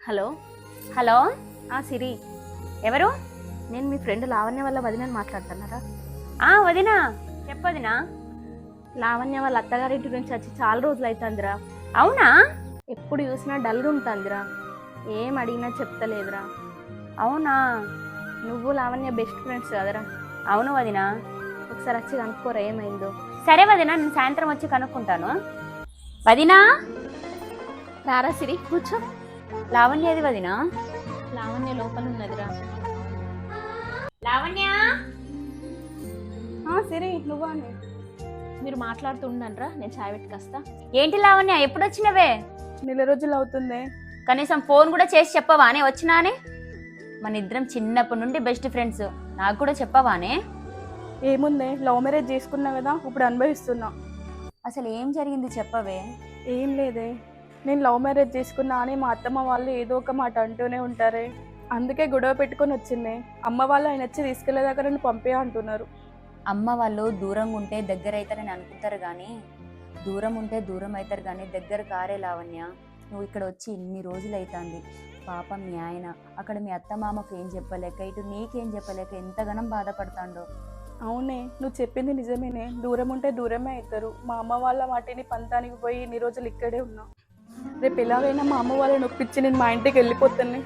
Hello. Hello. సిరి, ఎవరు? నేను మీ friend Lavanya వల్ల వదినని మాట్లాడుతున్నారా? వదినా, చెప్పొదినా. లావణ్య వాళ్ళ అత్తగారింటి నుంచి వచ్చి చాలా రోజులు అవుతుందిరా. అవునా? ఎప్పుడు చూసినా డల్గా ఉంటుందిరా, ఏం అడిగినా చెప్తలేదురా. అవునా? నువ్వు లావణ్య బెస్ట్ ఫ్రెండ్స్ కదరా, అవును వదినా. ఒకసారి వచ్చి కనుక్కోరా ఏమైందో. సరే వదినా, నేను సాయంత్రం వచ్చి కనుక్కుంటాను. వదినా. రారా సిరి, కూర్చో. లావణ్యది వదినా. లావణ్య లోపల ఉన్నదిరా. లావణ్య. సిరి, నువ్వా? మీరు మాట్లాడుతుండరా, నేను చాయ్ పెట్టుకొస్తా. ఏంటి లావణ్య, ఎప్పుడు వచ్చినవే? నెల రోజులు అవుతుంది. కనీసం ఫోన్ కూడా చేసి చెప్పవానే వచ్చినానే? మన ఇద్దరం చిన్నప్పటి నుండి బెస్ట్ ఫ్రెండ్స్, నాకు కూడా చెప్పవానే? ఏముంది, లవ్ మ్యారేజ్ చేసుకున్నా కదా, ఇప్పుడు అనుభవిస్తున్నా. అసలు ఏం జరిగింది చెప్పవే. ఏం లేదే, నేను లవ్ మ్యారేజ్ చేసుకున్నా అని మా అత్తమ్మ వాళ్ళు ఏదో ఒక మాట అంటూనే ఉంటారే, అందుకే గొడవ పెట్టుకొని వచ్చింది. అమ్మ వాళ్ళు ఆయన వచ్చి తీసుకెళ్లేదాకా నన్ను పంపే అంటున్నారు. అమ్మ వాళ్ళు దూరంగా ఉంటే దగ్గర అవుతారని అనుకుంటారు కానీ, దూరం ఉంటే దూరం అవుతారు కానీ దగ్గర కారే లావణ్య. నువ్వు ఇక్కడ వచ్చి ఇన్ని రోజులు అవుతుంది. పాపం మీ ఆయన అక్కడ మీ అత్తమామకు ఏం చెప్పలేక, ఇటు నీకేం చెప్పలేక ఎంతగానం బాధపడతాడో. అవునే, నువ్వు చెప్పింది నిజమేనే, దూరం ఉంటే దూరమే అవుతారు. మా అమ్మ వాళ్ళ మాటిని పంతానికి పోయి ఇన్ని రోజులు ఇక్కడే ఉన్నా. రేపు ఎలాగైనా మా అమ్మ వాళ్ళని నొప్పించి నేను మా ఇంటికి వెళ్ళిపోతాను.